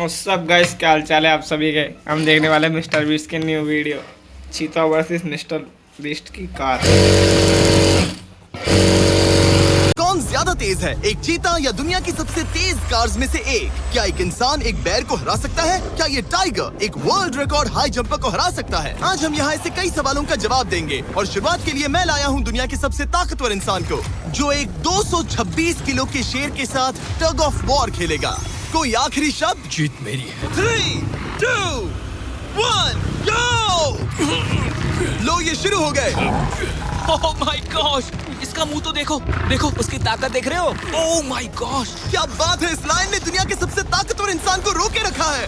और सब गाइस क्या हाल चाल है आप सभी के। हम देखने वाले मिस्टर बीस्ट की न्यू वीडियो चीता वर्सेस मिस्टर बीस्ट की कार। कौन ज्यादा तेज है, एक चीता या दुनिया की सबसे तेज कार्स में से एक? क्या एक इंसान एक बैर को हरा सकता है? क्या ये टाइगर एक वर्ल्ड रिकॉर्ड हाई जंपर को हरा सकता है? आज हम यहाँ ऐसे कई सवालों का जवाब देंगे और शुरुआत के लिए मैं लाया हूँ दुनिया के सबसे ताकतवर इंसान को, जो एक 226 किलो के शेर के साथ टग ऑफ वॉर खेलेगा। कोई आखिरी शब्द? जीत मेरी है। 3, 2, 1, go! लो ये शुरू हो गए। ओह माय गॉश, इसका मुंह तो देखो, देखो उसकी ताकत देख रहे हो? ओह माय गॉश, क्या बात है, इस लाइन ने दुनिया के सबसे ताकतवर इंसान को रोके रखा है।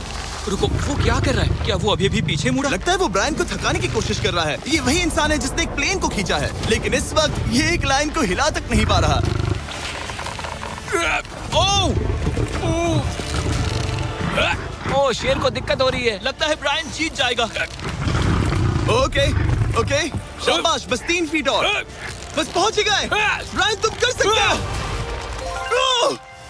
रुको, वो क्या कर रहा है? क्या वो अभी भी पीछे मुड़ा? लगता है वो ब्रायन को थकाने की कोशिश कर रहा है। ये वही इंसान है जिसने एक प्लेन को खींचा है, लेकिन इस वक्त ये एक लाइन को हिला तक नहीं पा रहा। ओह, शेर को दिक्कत हो रही है। लगता है ब्रायन जीत जाएगा। ओके, ओके, शाबाश, बस 3 फीट और, बस पहुंच ही गए। ब्रायन तुम कर सकते हो।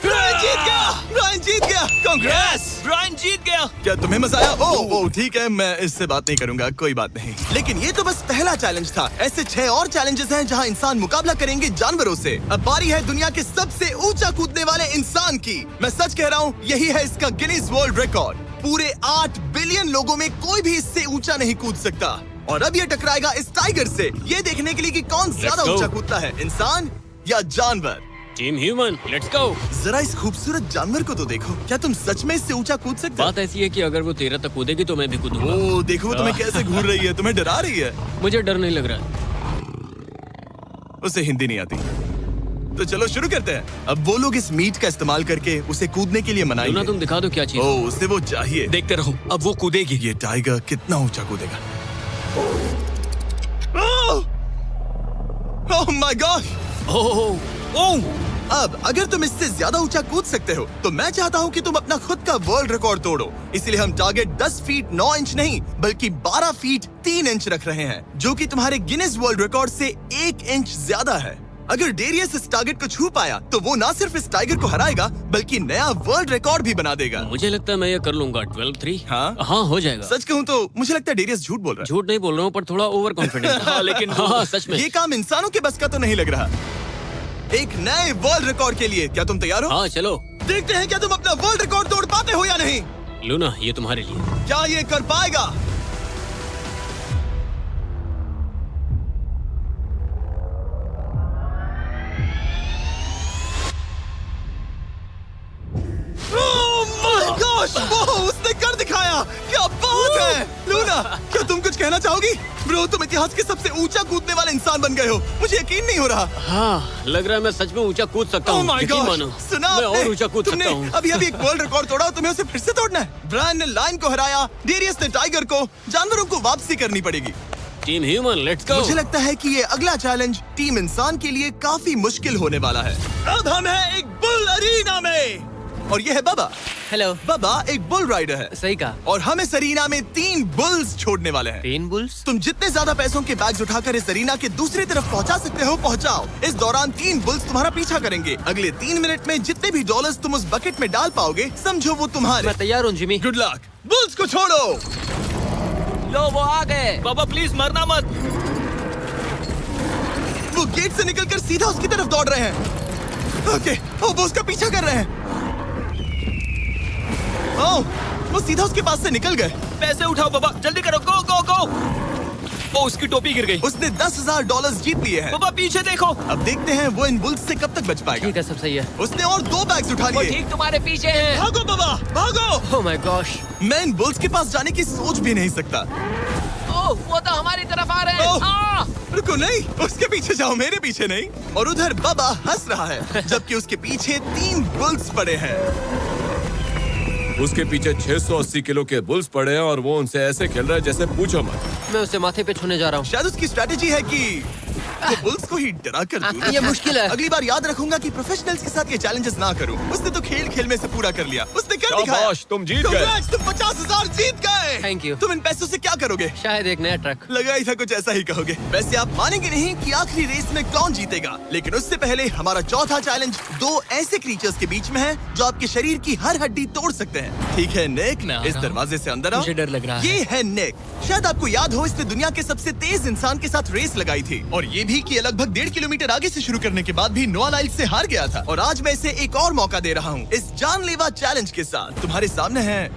ब्रायन जीत गया, ब्रायन जीत गया। कांग्रेस, ब्रायन जीत गया। क्या तुम्हें मजा आया? ओह ठीक है, मैं इससे बात नहीं करूंगा, कोई बात नहीं। लेकिन ये तो बस पहला चैलेंज था। ऐसे 6 और चैलेंजेस हैं जहां इंसान मुकाबला करेंगे जानवरों से। अब बारी है दुनिया के सबसे ऊंचा कूदने वाले इंसान की। मैं सच कह रहा हूँ, यही है इसका गिनीज वर्ल्ड रिकॉर्ड। पूरे 8 बिलियन लोगों में कोई भी इससे ऊंचा नहीं कूद सकता। और अब ये टकराएगा इस टाइगर से, ये देखने के लिए कि कौन ज्यादा go. ऊंचा कूदता है, इंसान या जानवर। Team human, let's go. जरा इस खूबसूरत जानवर को तो देखो। क्या तुम सच में इससे ऊंचा कूद सकते हो? बात ऐसी है कि अगर वो 13 तक कूदेगी तो मैं भी कूदूंगा। ओह देखो, वो तुम्हें कैसे घूर रही है, तुम्हें डरा रही है। मुझे डर नहीं लग रहा। उसे हिंदी नहीं आती, तो चलो शुरू करते हैं। अब वो लोग इस मीट का इस्तेमाल करके उसे कूदने के लिए मनाएंगे। तुम दिखा दो क्या चीज। ओह उसे वो चाहिए। देखते रहो, अब वो कूदेगी। ये टाइगर कितना ऊंचा कूदेगा। Oh my God. ओह, अब अगर तुम इससे ज्यादा ऊंचा कूद सकते हो तो मैं चाहता हूँ कि तुम अपना खुद का वर्ल्ड रिकॉर्ड तोड़ो। इसलिए हम टारगेट 10 फीट 9 इंच नहीं बल्कि 12 फीट 3 इंच रख रहे हैं, जो कि तुम्हारे गिनीज वर्ल्ड रिकॉर्ड से 1 इंच ज्यादा है। अगर डेरियस इस टारगेट को छू पाया तो वो ना सिर्फ इस टाइगर को हराएगा बल्कि नया वर्ल्ड रिकॉर्ड भी बना देगा। मुझे लगता है मैं ये कर लूंगा। 12-3। हाँ हो जाएगा। सच कहूँ तो मुझे लगता है डेरियस झूठ बोल रहा है। झूठ नहीं बोल रहा हूँ, पर थोड़ा ओवर कॉन्फिडेंस। हाँ, लेकिन हाँ, सच में ये काम इंसानों के बस का तो नहीं लग रहा। एक नए वर्ल्ड रिकॉर्ड के लिए क्या तुम तैयार हो? हाँ चलो देखते हैं क्या तुम अपना वर्ल्ड रिकॉर्ड तोड़ पाते हो या नहीं। लूना, ये तुम्हारे लिए। क्या ये कर पाएगा? Oh my gosh! वो उसने कर दिखाया। क्या बात है लूना, क्या तुम कुछ कहना चाहोगी? ब्रो, तुम इतिहास के सबसे ऊंचा कूदने वाले इंसान बन गए हो। मुझे यकीन नहीं हो रहा। हाँ, लग रहा है मैं सच में ऊंचा कूद सकता Oh हूँ। my यकीन gosh! मानो, सुना मैं आपने? और ऊंचा कूद तुमने सकता हूँ। अभी अभी एक वर्ल्ड रिकॉर्ड तोड़ा और तुम्हें उसे फिर से तोड़ना है। ब्रायन ने लायन को हराया, डेरियस ने टाइगर को, जानवरों को वापसी करनी पड़ेगी। Team human, let's go. मुझे लगता है कि ये अगला चैलेंज टीम इंसान के लिए काफी मुश्किल होने वाला है। अब हम हैं एक बुल अरीना में और ये है बाबा। हेलो। बाबा एक बुल राइडर है। सही कहा। और हम इस अरीना में 3 बुल्स छोड़ने वाले हैं। 3 बुल्स? तुम जितने ज्यादा पैसों के बैग्स उठाकर इस अरीना के दूसरी तरफ पहुंचा सकते हो पहुंचाओ। इस दौरान 3 बुल्स तुम्हारा पीछा करेंगे। अगले 3 मिनट में जितने भी डॉलर्स तुम उस बकेट में डाल पाओगे समझो वो तुम्हारे। मैं तैयार हूँ जिमी। Good luck. बुल्स को छोड़ो। लो वो आ गए। बाबा प्लीज मरना मत। वो गेट से निकलकर सीधा उसकी तरफ दौड़ रहे हैं। ओके, वो उसका पीछा कर रहे हैं। ओह, वो सीधा उसके पास से निकल गए। पैसे उठाओ बाबा, जल्दी करो, गो गो गो। ओ, उसकी टोपी गिर गई। उसने 10,000 डॉलर्स जीत लिए हैं। बाबा पीछे देखो। अब देखते हैं वो इन बुल्स से कब तक बच पाएगा। ठीक है, सब सही है। उसने और 2 बैग्स उठा वो लिए। ठीक तुम्हारे पीछे है। भागो बाबा, भागो। Oh my gosh. मैं इन बुल्स के पास जाने की सोच भी नहीं सकता। ओह, वो तो हमारी तरफ आ रहे ओह। हैं। रुको, नहीं, उसके पीछे जाओ, मेरे पीछे नहीं। और उधर बाबा हंस रहा है जबकि उसके पीछे 3 बुल्स पड़े हैं। उसके पीछे 680 किलो के बुल्स पड़े हैं और वो उनसे ऐसे खेल रहा है जैसे पूछो मत। मैं उसे माथे पे छूने जा रहा हूँ। शायद उसकी स्ट्रेटेजी है कि तो बुल्स को ही डरा कर दूं। ये मुश्किल है। अगली बार याद रखूंगा कि प्रोफेशनल्स के साथ ये चैलेंजेस ना करूं। उसने तो खेल खेल में से पूरा कर लिया, उसने कर दिखाया। शाबाश, तुम जीत गए। Congrats, तुम 50,000 जीत गए। Thank you। तुम इन पैसों से क्या करोगे? शायद एक नया ट्रक। लगा ही था कुछ ऐसा ही कहोगे। वैसे आप मानेंगे नहीं कि आखिरी रेस में कौन जीतेगा, लेकिन उससे पहले हमारा चौथा चैलेंज 2 ऐसे क्रीचर्स के बीच में है जो आपके शरीर की हर हड्डी तोड़ सकते हैं। ठीक है निक, मैं आ इस रहा हूं। दरवाजे से अंदर आओ। मुझे डर लग रहा है। ये है निक। शायद आपको याद हो, इसने दुनिया के सबसे तेज इंसान के साथ रेस लगाई थी, और ये भी कि लगभग 1.5 किलोमीटर आगे से शुरू करने के बाद भी नोआ लाइल्स से हार गया था। और आज मैं इसे एक और मौका दे रहा हूँ इस जानलेवा चैलेंज के साथ। तुम्हारे सामने है,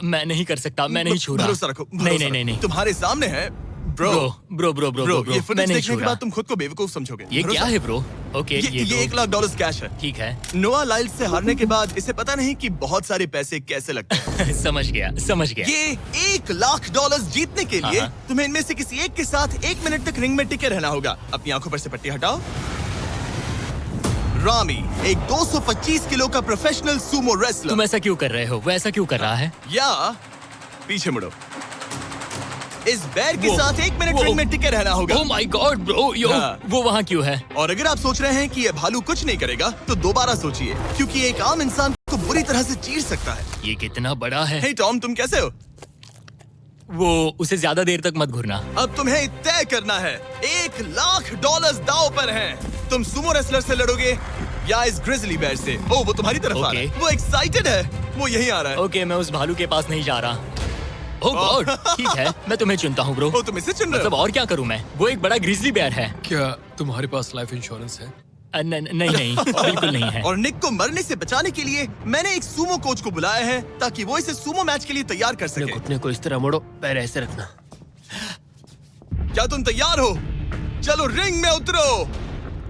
मैं नहीं कर सकता, मैं नहीं छू रहा। भरोसा रखो, नहीं। तुम्हारे सामने है ब्रो। ब्रो, ये फुटेज मैं नहीं देखने छू के रहा। बाद तुम खुद को बेवकूफ समझोगे। ये भरोसा- क्या है ब्रो? ओके, ये तो $1 लाख कैश है। ठीक है। नोआ लाइल्स से हारने के बाद इसे पता नहीं कि बहुत सारे पैसे कैसे लगते हैं। समझ गया। ये $1 लाख जीतने के लिए हाँ। तुम्हें इनमें से किसी एक के साथ 1 मिनट तक रिंग में टिके रहना होगा। अपनी आंखों पर से पट्टी हटाओ। रामी एक 225 किलो का प्रोफेशनल सूमो रेसलर। तुम ऐसा क्यों कर रहे हो? वो ऐसा क्यों कर रहा है? या पीछे मुड़ो। इस बैर के वो- साथ 1 मिनट वो- रिंग में टिके रहना होगा। ओह माय गॉड ब्रो, यो हाँ। वो वहाँ क्यों है? और अगर आप सोच रहे हैं कि ये भालू कुछ नहीं करेगा, तो दोबारा सोचिए, क्योंकि एक आम इंसान को बुरी तरह से चीर सकता है। ये कितना बड़ा है। हे टॉम, तुम कैसे हो? वो उसे ज्यादा देर तक मत घूरना। अब तुम्हें तय करना है। $1 लाख दांव पर हैं। तुम सुमो रेसलर से लड़ोगे या इस ग्रिजली बेयर से? ओह, वो तुम्हारी तरफ आ रहा है। Okay. वो एक्साइटेड है, वो यहीं आ रहा है। ओके, मैं उस भालू के पास नहीं जा रहा। ओह गॉड, ठीक है, मैं तुम्हें चुनता हूँ ब्रो। ओ, तुम इसे चुन रहे मतलब हो? और क्या करूँ मैं? वो एक बड़ा ग्रिजली बेयर है। क्या तुम्हारे पास लाइफ इंश्योरेंस है? नहीं, बिल्कुल नहीं है। और निक को मरने से बचाने के लिए मैंने एक सूमो कोच को बुलाया है, ताकि वो इसे सूमो मैच के लिए तैयार कर सके। घुटने को इस तरह मोड़ो, पैर ऐसे रखना। क्या तुम तैयार हो? चलो रिंग में उतरो।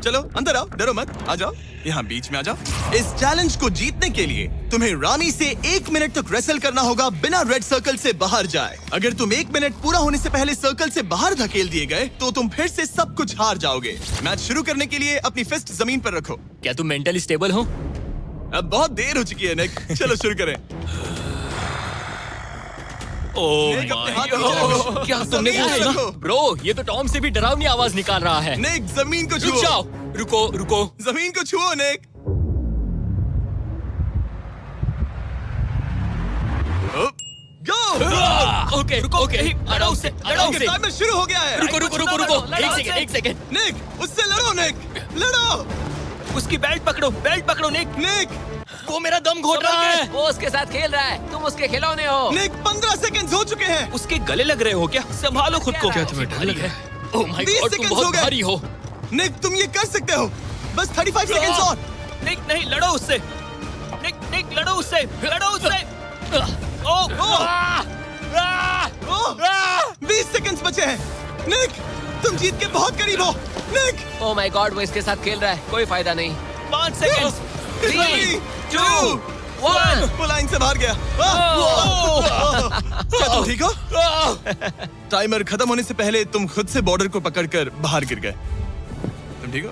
चलो अंदर आओ, डरो मत, आ जाओ, यहाँ बीच में आ जाओ। इस चैलेंज को जीतने के लिए तुम्हें रामी से 1 मिनट तक रेसल करना होगा बिना रेड सर्कल से बाहर जाए। अगर तुम 1 मिनट पूरा होने से पहले सर्कल से बाहर धकेल दिए गए, तो तुम फिर से सब कुछ हार जाओगे। मैच शुरू करने के लिए अपनी फिस्ट जमीन पर रखो। क्या तुम मेंटली स्टेबल हो? अब बहुत देर हो चुकी है निक, चलो शुरू करें। ओह निक, अपने हाथ माय नीचे रखो। गॉड, क्या तुमने जमीन वो पर सुना? रखो। ब्रो, ये तो टॉम से भी डरावनी आवाज निकाल रहा है। निक, जमीन को रुक छुओ। जाओ, रुको। जमीन को छुओ निक। गो। ओके, लड़ो उससे। टाइमर शुरू हो गया है। रुको, एक सेकंड। निक, उससे लड़ो निक, लड़ो। उसकी बेल्ट पकड़ो निक। निक, वो मेरा दम घोट रहा है। वो उसके साथ खेल रहा है, तुम उसके खिलौने हो। निक, 15 सेकंड्स हो चुके हैं। उसके गले लग रहे हो क्या? संभालो खुद को। क्या तुम्हें डर लग रहा है? ओह माय 20 गॉड, तुम सेकंड्स हो बहुत गए। भारी हो। निक, तुम ये कर सकते हो। बस 35 सेकंड्स और। निक, नहीं, लड़ो उससे। निक, लड़ो उससे। ओह, ओह, 20 सेकंड्स बचे हैं। निक, तुम जीत के बहुत करीब हो। निक, ओह माय गॉड, वो इसके साथ खेल रहा है, कोई फायदा नहीं। 5 सेकंड। 3, 2, 1। वो लाइन से बाहर गया। क्या तुम ठीक हो? टाइमर खत्म होने से पहले तुम खुद से बॉर्डर को पकड़कर बाहर गिर गए। तुम ठीक हो?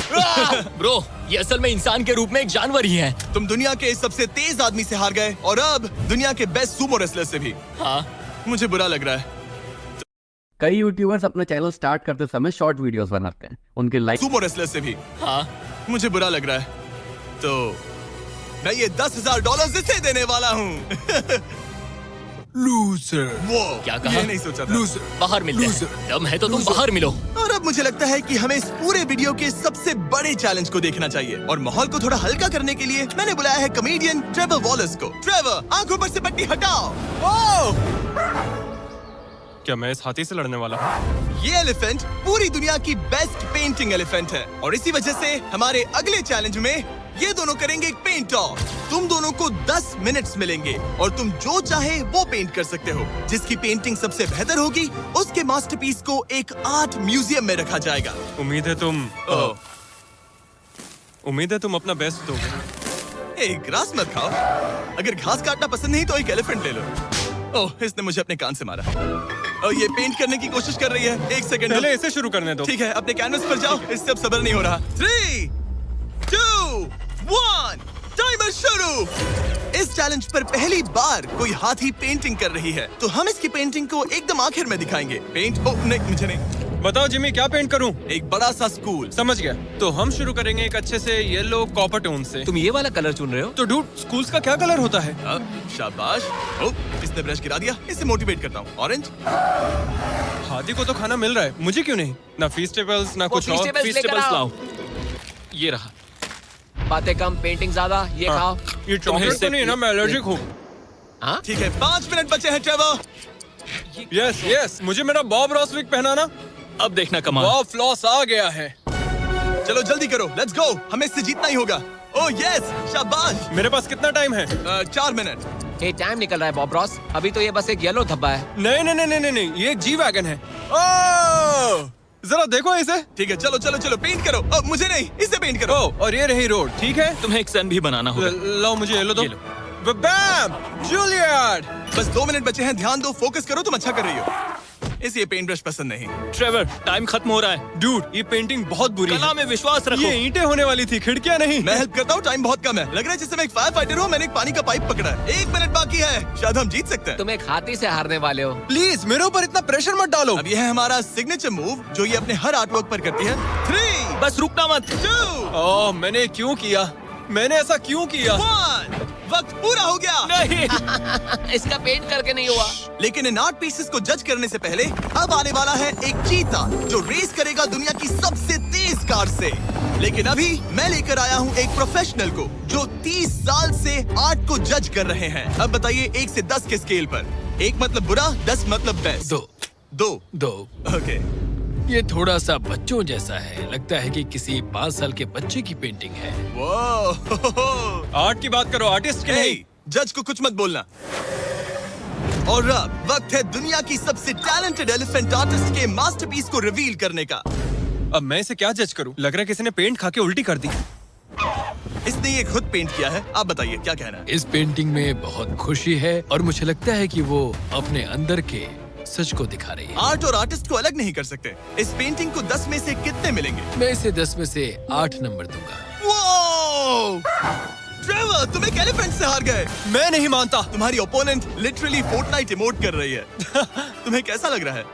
ब्रो, ये असल में इंसान के रूप में एक जानवर ही है। तुम दुनिया के सबसे तेज आदमी से हार गए, और अब दुनिया के बेस्ट सूमो रेसलर से भी। हाँ, मुझे बुरा लग रहा है। कई यूट्यूबर्स अपना चैनल स्टार्ट करते समय शॉर्ट वीडियोस बनाते हैं, उनके लाइक सूमो रेसलर से भी हाँ। मुझे बुरा लग रहा है। तो मैं ये $10,000 इसे देने वाला हूँ। लूजर। वो क्या कहा? ये नहीं सोचा था। लूजर। बाहर मिलते हैं। Loser. दम है तो तुम बाहर मिलो। और अब मुझे लगता है कि हमें इस पूरे वीडियो के सबसे बड़े चैलेंज को देखना चाहिए, और माहौल को थोड़ा हल्का करने के लिए मैंने बुलाया है कॉमेडियन ट्रेवर वॉलस को। ट्रेवर, आंखों पर से पट्टी हटाओ। ओह! क्या मैं इस हाथी से लड़ने वाला हूँ? ये एलिफेंट पूरी दुनिया की बेस्ट पेंटिंग एलिफेंट है, और इसी वजह से हमारे अगले चैलेंज में ये दोनों करेंगे एक पेंट ऑफ। तुम दोनों को 10 मिनट्स मिलेंगे, और तुम जो चाहे वो पेंट कर सकते हो। जिसकी पेंटिंग सबसे बेहतर होगी, उसके मास्टरपीस को एक आर्ट म्यूजियम में रखा जाएगा। उम्मीद है तुम अपना बेस्ट दोगे। ग्रास मत खाओ। अगर घास काटना पसंद नहीं तो एक एलिफेंट ले लो। ओह, इसने मुझे अपने कान से मारा। और ये पेंट करने की कोशिश कर रही है। 1 सेकंड। पहले इसे शुरू करने दो। ठीक है, अपने कैनवस पर जाओ। इससे अब सब्र नहीं हो रहा। 3, 2, 1, टाइमर शुरू। इस चैलेंज पर पहली बार कोई हाथी पेंटिंग कर रही है, तो हम इसकी पेंटिंग को एकदम आखिर में दिखाएंगे। पेंट, ओह नहीं, मुझे नहीं। बताओ जिमी, क्या पेंट करूं? एक बड़ा सा स्कूल। समझ गया। तो हम शुरू करेंगे एक अच्छे से येलो कॉपर टोन से। तुम ये वाला कलर चुन रहे हो? तो डूड, स्कूल्स का क्या कलर होता है? शाबाश। इसने ब्रश गिरा दिया। इसे मोटिवेट करता हूँ। ऑरेंज। हाथी को तो खाना मिल रहा है, मुझे क्यों नहीं? ना फीस्टेबल्स ना कुछ और। Feastables लाओ। ये रहा। बातें कम, पेंटिंग ज्यादा। ये खाओ। ये चॉकलेट तो नहीं है ना? मैं एलर्जिक हूँ। हाँ? ठीक है, 5 मिनट बचे हैं ट्रेवर। यस यस, मुझे मेरा बॉब रॉस विग पहनाना। अब देखना कमाल। वाह, फ्लॉस आ गया है। चलो जल्दी करो, लेट्स गो। हमें इससे जीतना ही होगा। ओह यस, शाबाश। मेरे पास कितना टाइम है? 4 मिनट। ये टाइम निकल रहा है बॉब रॉस। अभी तो ये बस एक येलो धब्बा है। नहीं नहीं नहीं नहीं नहीं, ये जी वैगन है। ओह, जरा देखो इसे। ठीक है, चलो चलो चलो, पेंट करो। मुझे नहीं, इसे पेंट करो। ओह, और ये रही रोड, ठीक है? तुम्हें एक सन भी बनाना होगा। लो मुझे येलो दो। ये लो। बैम, जूलियट। बस 2 मिनट बचे हैं, ध्यान दो, फोकस करो। तुम अच्छा कर रही हो। इसे ये पेंट ब्रश पसंद नहीं। ट्रेवर, टाइम खत्म हो रहा है। डूड, ये पेंटिंग बहुत बुरी कला है। में विश्वास रखो। ये ईंटें होने वाली थी, खिड़कियां नहीं। मैं हेल्प करता हूँ, टाइम बहुत कम है। लग रहा है जैसे मैं एक फायर फाइटर हूँ। मैंने एक पानी का पाइप पकड़ा है। 1 मिनट बाकी है, शायद हम जीत सकते हैं। तुम एक हाथी से हारने वाले हो। प्लीज मेरे ऊपर इतना प्रेशर मत डालो। अब ये है हमारा सिग्नेचर मूव, जो ये अपने हर आर्टवर्क पर करती है। 3, बस रुकना मत। 2, ओह, मैंने क्यों किया? मैंने ऐसा क्यों किया? 1। वक्त पूरा हो गया। नहीं। इसका पेंट करके नहीं हुआ। लेकिन इन आर्ट पीसेस को जज करने से पहले अब आने वाला है एक चीता, जो रेस करेगा दुनिया की सबसे तेज कार से। लेकिन अभी मैं लेकर आया हूँ एक प्रोफेशनल को, जो 30 साल से आर्ट को जज कर रहे हैं। अब बताइए 1 से 10 के स्केल पर। 1 मतलब बुरा, 10 मतलब बेस्ट। 2। ओके। ये थोड़ा सा बच्चों जैसा है। लगता है कि किसी 5 साल के बच्चे की पेंटिंग है। वो आर्ट की बात करो, आर्टिस्ट की नहीं। जज को कुछ मत बोलना। और अब वक्त है दुनिया की सबसे टैलेंटेड एलिफेंट आर्टिस्ट के मास्टरपीस को रिवील करने का। अब मैं इसे क्या जज करूं? लग रहा है किसी ने पेंट खा के उल्टी कर दी। इसने ये खुद पेंट किया है। आप बताइए क्या कहना है? इस पेंटिंग में बहुत खुशी है और मुझे लगता है कि वो अपने अंदर के सच को दिखा रही है। आर्ट और आर्टिस्ट को अलग नहीं कर सकते। इस पेंटिंग को 10 में से कितने मिलेंगे? मैं इसे 10 में से 8 नंबर दूंगा। वो ट्रेवर, तुम एक एलिफेंट से हार गए। मैं नहीं मानता। तुम्हारी ओपोनेंट लिटरली फोर्टनाइट इमोट कर रही है। तुम्हें कैसा लग रहा है?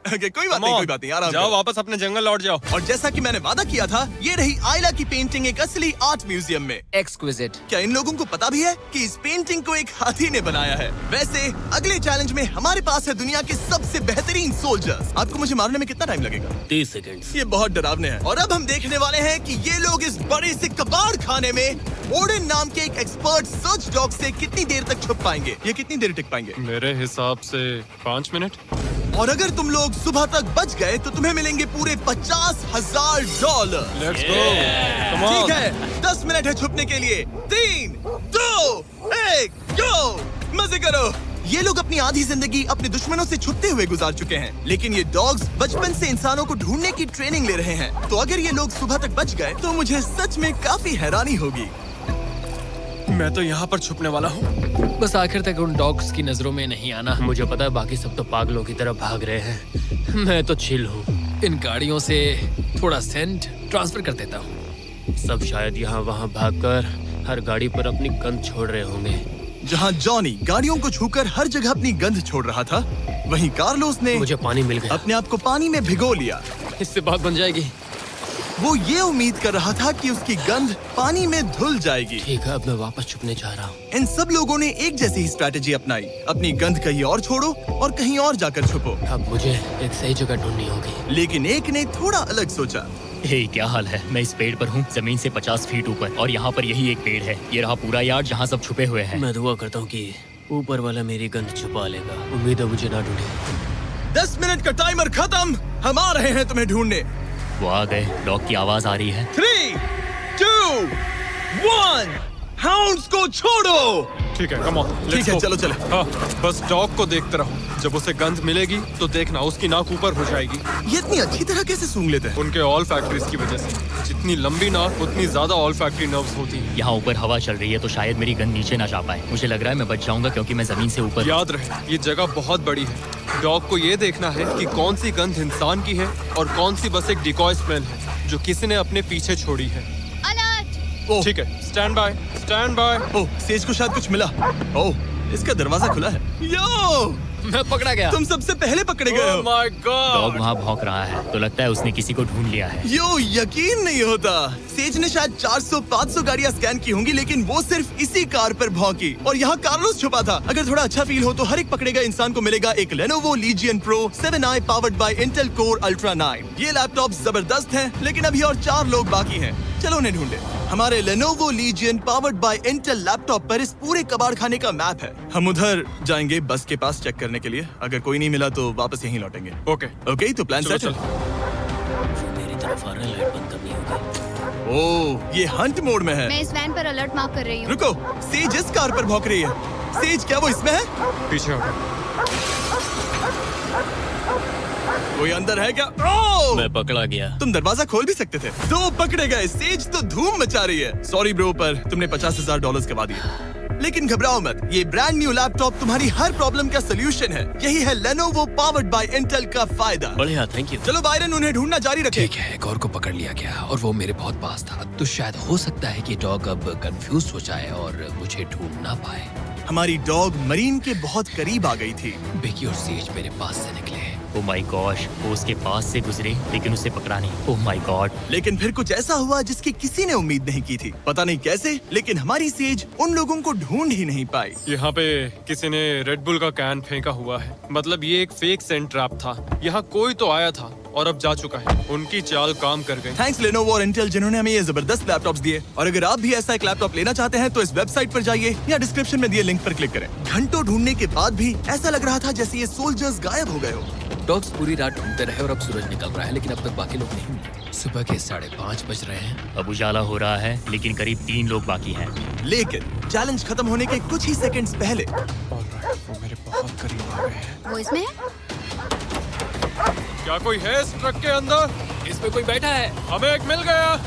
Okay, कोई बात नहीं, आराम जाओ, करो। वापस अपने जंगल लौट जाओ। और जैसा कि मैंने वादा किया था, ये रही आयला की पेंटिंग एक असली आर्ट म्यूजियम में। एक्सक्विजिट। क्या इन लोगों को पता भी है कि इस पेंटिंग को एक हाथी ने बनाया है? वैसे अगले चैलेंज में हमारे पास है दुनिया के सबसे बेहतरीन सोल्जर्स। आपको मुझे मारने में कितना टाइम लगेगा? 30 सेकंड। ये बहुत डरावने हैं। और अब हम देखने वाले हैं कि ये लोग इस बड़े से कबाड़ खाने में ओडेन नाम के एक एक्सपर्ट सर्च डॉग से कितनी देर तक छुप पाएंगे। ये कितनी देर टिक पाएंगे? मेरे हिसाब से 5 मिनट। और अगर तुम लोग सुबह तक बच गए तो तुम्हें मिलेंगे पूरे $50,000। Let's go, come on. ठीक है, 10 मिनट है छुपने के लिए। 3, 2, 1, गो। मजे करो। ये लोग अपनी आधी जिंदगी अपने दुश्मनों से छुपते हुए गुजार चुके हैं, लेकिन ये डॉग्स बचपन से इंसानों को ढूंढने की ट्रेनिंग ले रहे हैं। तो अगर ये लोग सुबह तक बच गए तो मुझे सच में काफी हैरानी होगी। मैं तो यहाँ पर छुपने वाला हूँ। बस आखिर तक उन डॉग्स की नजरों में नहीं आना। मुझे पता है बाकी सब तो पागलों की तरफ भाग रहे हैं। मैं तो चिल हूँ। इन गाड़ियों से थोड़ा सेंट ट्रांसफर कर देता हूँ। सब शायद यहाँ वहाँ भागकर हर गाड़ी पर अपनी गंध छोड़ रहे होंगे। जहाँ जॉनी गाड़ियों को छूकर हर जगह अपनी गंध छोड़ रहा था, वहीं कार्लोस ने मुझे पानी मिल गया। अपने आप को पानी में भिगो लिया। इससे बात बन जाएगी। वो ये उम्मीद कर रहा था कि उसकी गंध पानी में धुल जाएगी। ठीक है, अब मैं वापस छुपने जा रहा हूँ। इन सब लोगों ने एक जैसी ही स्ट्रैटेजी अपनाई। अपनी गंध कहीं और छोड़ो और कहीं और जाकर छुपो। अब मुझे एक सही जगह ढूंढनी होगी। लेकिन एक ने थोड़ा अलग सोचा। हे, क्या हाल है? मैं इस पेड़ पर हूँ, जमीन से 50 फीट ऊपर, और यहाँ पर यही एक पेड़ है। ये रहा पूरा यार्ड जहाँ सब छुपे हुए हैं। मैं दुआ करता हूँ कि ऊपर वाला मेरी गंध छुपा लेगा। उम्मीद है मुझे ना ढूंढे। 10 मिनट का टाइमर खत्म। हम आ रहे हैं तुम्हें ढूंढने। वो आ गए। डॉग की आवाज आ रही है। 3, 2, 1, हाउंड्स को छोड़ो। ठीक है, कम ऑन। ठीक है, चलो चले। हाँ, बस डॉग को देखते रहो। जब उसे गंध मिलेगी तो देखना उसकी नाक ऊपर हो जाएगी। ये इतनी अच्छी तरह कैसे सूंघ लेते हैं? उनके ऑल फैक्ट्रीज की वजह से। जितनी लंबी नाक उतनी ज्यादा ऑल फैक्ट्री नर्व्स होती हैं। यहाँ ऊपर हवा चल रही है तो शायद मेरी गंध नीचे ना जा पाए। मुझे लग रहा है मैं बच जाऊंगा क्योंकि मैं जमीन से ऊपर। याद रहे, ये जगह बहुत बड़ी है। डॉग को ये देखना है कि कौन सी गंध इंसान की है और कौन सी बस एक डिकॉय स्मेल है जो किसी ने अपने पीछे छोड़ी है। ओह, ठीक है, stand by, stand by. Oh, says को शायद कुछ मिला। ओह, इसका दरवाजा खुला है। यो, मैं पकड़ा गया। तुम सबसे पहले पकड़े गए Oh हो। my dog God! वहाँ भौंक रहा है, तो लगता है उसने किसी को ढूंढ लिया है। यो यकीन नहीं होता। सेज ने शायद 400-500 गाड़ियां स्कैन की होंगी, लेकिन वो सिर्फ इसी कार पर भौंकी और यहाँ कार्लोस छुपा था। अगर थोड़ा अच्छा फील हो तो हर एक पकड़े गए इंसान को मिलेगा एक Lenovo Legion Pro 7i powered by Intel Core Ultra 9। ये लैपटॉप जबरदस्त है, लेकिन अभी और 4 लोग बाकी हैं। चलो उन्हें ढूंढे। हमारे Lenovo Legion powered by Intel laptop पर इस पूरे कबाड़ खाने का मैप है। हम उधर जाएंगे बस के पास चेक करने के लिए। अगर कोई नहीं मिला तो वापस यहीं लौटेंगे। ओके, ओके, तो प्लान चलो सेट है। चल। मेरी तरफ आ रहा है, लाइट बंद करनी होगी। ओह, ये हंट मोड में है। मैं इस वैन पर अलर्ट मार्क कर रही हूँ। रुको, सेज इस कार पर भौंक रही है। सेज, क्या वो इसमें है? पीछे हटो। कोई अंदर है क्या? ओह! मैं पकड़ा गया। तुम दरवाजा खोल भी सकते थे। 2 पकड़े गए। सेज तो धूम मचा रही है। सॉरी ब्रो, पर तुमने $50,000 गवा दिए। लेकिन घबराओ मत, ये ब्रांड न्यू लैपटॉप तुम्हारी हर प्रॉब्लम का सोल्यूशन है। यही है Lenovo पावर्ड बाय Intel का फायदा। बढ़िया, थैंक यू। चलो बायरन, उन्हें ढूंढना जारी रखे। ठीक है, एक और को पकड़ लिया गया और वो मेरे बहुत पास था। तो शायद हो सकता है कि डॉग अब कंफ्यूज हो जाए और मुझे ढूंढ ना पाए। हमारी डॉग मरीन के बहुत करीब आ गई थी। बेकी और सेज मेरे पास से निकले। ओह माय गॉश, वो उसके पास से गुजरे लेकिन उसे पकड़ा नहीं। Oh my God. लेकिन फिर कुछ ऐसा हुआ जिसकी किसी ने उम्मीद नहीं की थी। पता नहीं कैसे, लेकिन हमारी सेज उन लोगों को ढूंढ ही नहीं पाई। यहाँ पे किसी ने रेड बुल का कैन फेंका हुआ है। मतलब ये एक फेक सेंट ट्रैप था। यहाँ कोई तो आया था और अब जा चुका है। उनकी चाल काम कर गई। थैंक्स Lenovo और Intel, जिन्होंने हमें ये जबरदस्त लैपटॉप्स दिए। और अगर आप भी ऐसा एक लैपटॉप लेना चाहते हैं तो इस वेबसाइट पर जाइए या डिस्क्रिप्शन में दिए लिंक पर क्लिक करें। घंटों ढूंढने के बाद भी ऐसा लग रहा था जैसे ये सोल्जर्स गायब हो गए हो। डॉग्स पूरी रात ढूंढते रहे और अब सूरज निकल रहा है, लेकिन अब तक बाकी लोग नहीं मिले। सुबह के 5:30 बज रहे हैं। अब उजाला हो रहा है, लेकिन करीब 3 लोग बाकी हैं। लेकिन चैलेंज खत्म होने के कुछ ही सेकंड्स पहले वो मेरे बहुत करीब आ गए हैं। वो इसमें है? क्या कोई है इस ट्रक के अंदर? इसमें कोई बैठा है। हमें एक मिल गया।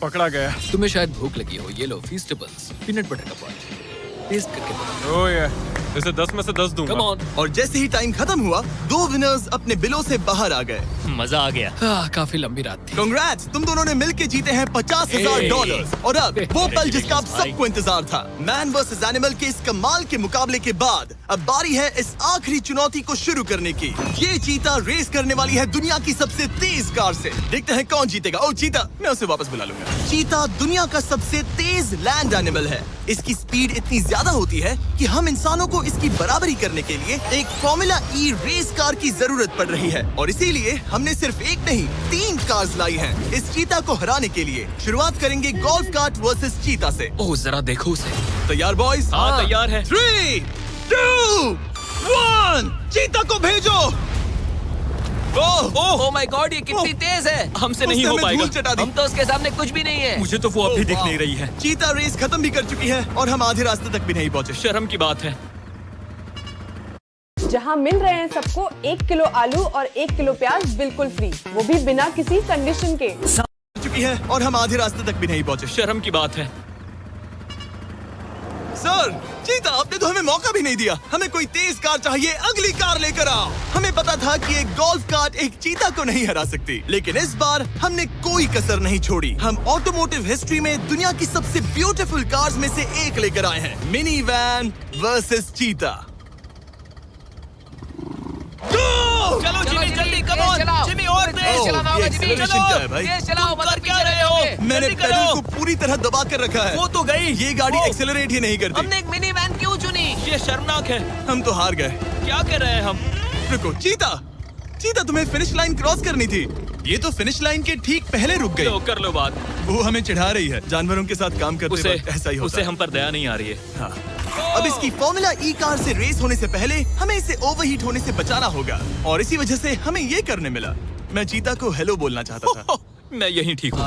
पकड़ा गया। तुम्हें शायद भूख लगी हो। ये लो फीस्टेबल्स, पीनट बटर का पॉट। टेस्ट करके बताओ। ओह ये, इसे 10 में से 10 दूंगा। Come on. और जैसे ही टाइम खत्म हुआ, 2 विनर्स अपने बिलों से बाहर आ गए। मजा आ गया। काफी लंबी रात थी। कांग्रेट्स, तुम दोनों ने मिलके जीते हैं $50,000। और अब वो पल जिसका आप सबको इंतजार था, मैन वर्सेस एनिमल के इस कमाल के मुकाबले के बाद अब बारी है इस आखिरी चुनौती को शुरू करने की। ये चीता रेस करने वाली है दुनिया की सबसे तेज कार से। देखते हैं कौन जीतेगा। ओ चीता, मैं उसे वापस बुला लूंगा। चीता दुनिया का सबसे तेज लैंड एनिमल है। इसकी स्पीड इतनी ज्यादा होती है कि हम इंसानों को इसकी बराबरी करने के लिए एक फॉर्मूला ई रेस कार की जरूरत पड़ रही है। और इसीलिए हमने सिर्फ एक नहीं 3 कार्स लाई हैं इस चीता को हराने के लिए। शुरुआत करेंगे गोल्फ कार्ट वर्सेस चीता से। ओह जरा देखो उसे। तैयार बॉयज? हाँ, तैयार है। 3, 2, 1, चीता को भेजो। ओह माय गॉड, ये कितनी तेज है। हमसे नहीं हो पाएगा। हम तो उसके सामने कुछ भी नहीं है। मुझे तो वो अब भी दिख नहीं रही है। चीता रेस खत्म भी कर चुकी है और हम आधे रास्ते तक भी नहीं पहुंचे। शर्म की बात है। जहां मिल रहे हैं सबको 1 किलो आलू और 1 किलो प्याज बिल्कुल फ्री, वो भी बिना किसी कंडीशन के। चुकी है और हम आधे रास्ते तक भी नहीं पहुंचे। शर्म की बात है। सर, चीता, आपने तो हमें मौका भी नहीं दिया। हमें कोई तेज कार चाहिए, अगली कार लेकर आओ। हमें पता था कि एक गोल्फ कार्ट एक चीता को नहीं हरा सकती, लेकिन इस बार हमने कोई कसर नहीं छोड़ी। हम ऑटोमोटिव हिस्ट्री में दुनिया की सबसे ब्यूटीफुल कार्स में से एक लेकर आए हैं। मिनी वैन वर्सेस चीता। चलो जिमी, जल्दी कम ऑन। जिमी और तेज चलाना होगा। जिमी चलो, तेज चलाओ। मतलब क्या रहे हो? मैंने जल्दी पेडल करो। को पूरी तरह दबा कर रखा है। वो तो गई। ये गाड़ी एक्सेलरेट ही नहीं करती। हमने एक मिनी वैन क्यों चुनी? ये शर्मनाक है। हम तो हार गए। क्या कर रहे हैं हम? रुको चीता, चीता तुम्हें फिनिश लाइन क्रॉस करनी थी। ये तो फिनिश लाइन के ठीक पहले रुक गई। तो कर लो बात। वो हमें चिढ़ा रही है। जानवरों के साथ काम करते वक्त ऐसा ही होता उसे है। हम पर दया नहीं आ रही है। हाँ। अब इसकी फॉर्मूला ई कार से रेस होने से पहले हमें इसे ओवरहीट होने से बचाना होगा और इसी वजह से हमें ये करने मिला। मैं चीता को हेलो बोलना चाहता था। मैं यहीं ठीक हूँ।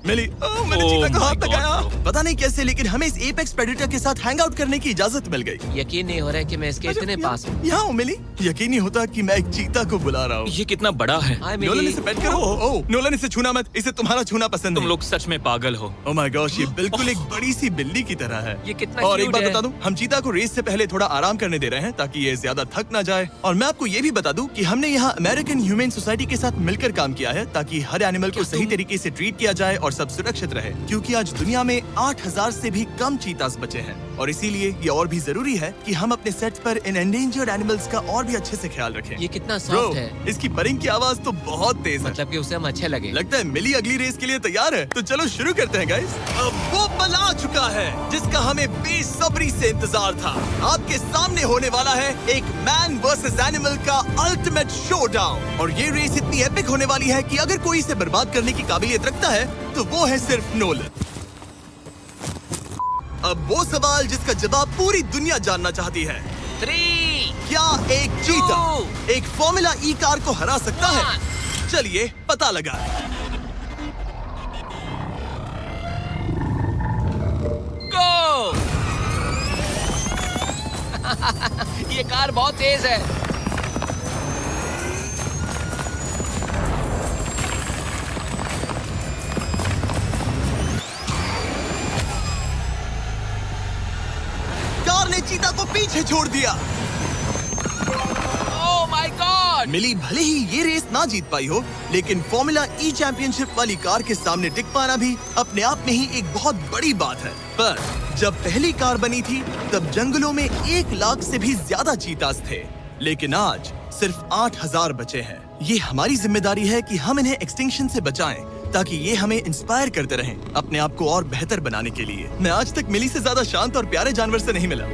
मैंने चीता को हाथ लगाया। पता नहीं कैसे, लेकिन हमें इस एपेक्स प्रेडेटर के साथ हैंग आउट करने की इजाजत मिल गई। यकीन नहीं हो रहा है कि मैं इसके इतने पास हूँ। यहाँ हूँ मिली। यकीन नहीं होता कि मैं एक चीता को बुला रहा हूँ। ये कितना बड़ा है। नोलन, इसे पेट करो। ओह नोलन, इसे छूना मत। इसे तुम्हारा छूना पसंद तुम नहीं। लोग सच में पागल हो। ओह माय गॉश, ये बिल्कुल एक बड़ी सी बिल्ली की तरह है। ये कितना और एक cute बात है। बता दूं, हम चीता को रेस से पहले थोड़ा आराम करने दे रहे हैं ताकि ये ज्यादा थक ना जाए। और मैं आपको ये भी बता दूं कि हमने यहाँ अमेरिकन ह्यूमन सोसाइटी के साथ मिलकर काम किया है ताकि हर एनिमल को सही सही तरीके से ट्रीट किया जाए और सब सुरक्षित रहे, क्योंकि आज दुनिया में 8000 से भी कम चीतास बचे हैं और इसीलिए ये और भी जरूरी है कि हम अपने सेट पर इन एंडेंजर्ड एनिमल्स का और भी अच्छे से ख्याल रखें। ये कितना Bro, सॉफ्ट है। इसकी परिंग की आवाज तो बहुत तेज है। मतलब कि उसे हम अच्छे लगे। लगता है मिली अगली रेस के लिए तैयार है, तो चलो शुरू करते हैं गाइस। अब वो पल आ चुका है जिसका हमें बेसब्री से इंतजार था। आपके सामने होने वाला है एक मैन वर्सेस एनिमल का अल्टीमेट शोडाउन और ये रेस इतनी एपिक होने वाली है कि अगर कोई इसे बर्बाद करने की काबिलियत रखता है तो वो है सिर्फ नोलन। अब वो सवाल जिसका जवाब पूरी दुनिया जानना चाहती है, 3 क्या एक चीता एक फॉर्मूला ई कार को हरा सकता है? चलिए पता लगा। गो। ये कार बहुत तेज है। कार ने चीता को पीछे छोड़ दिया। Oh my God. मिली भले ही ये रेस ना जीत पाई हो, लेकिन फॉर्मूला ई चैंपियनशिप वाली कार के सामने टिक पाना भी अपने आप में ही एक बहुत बड़ी बात है। पर जब पहली कार बनी थी तब जंगलों में 1 लाख से भी ज्यादा चीतास थे, लेकिन आज सिर्फ 8000 बचे हैं। ये हमारी जिम्मेदारी है कि हम इन्हें एक्सटिंक्शन से बचाएं, ताकि ये हमें इंस्पायर करते रहें अपने आप को और बेहतर बनाने के लिए। मैं आज तक मिली से ज्यादा शांत और प्यारे जानवर से नहीं मिला।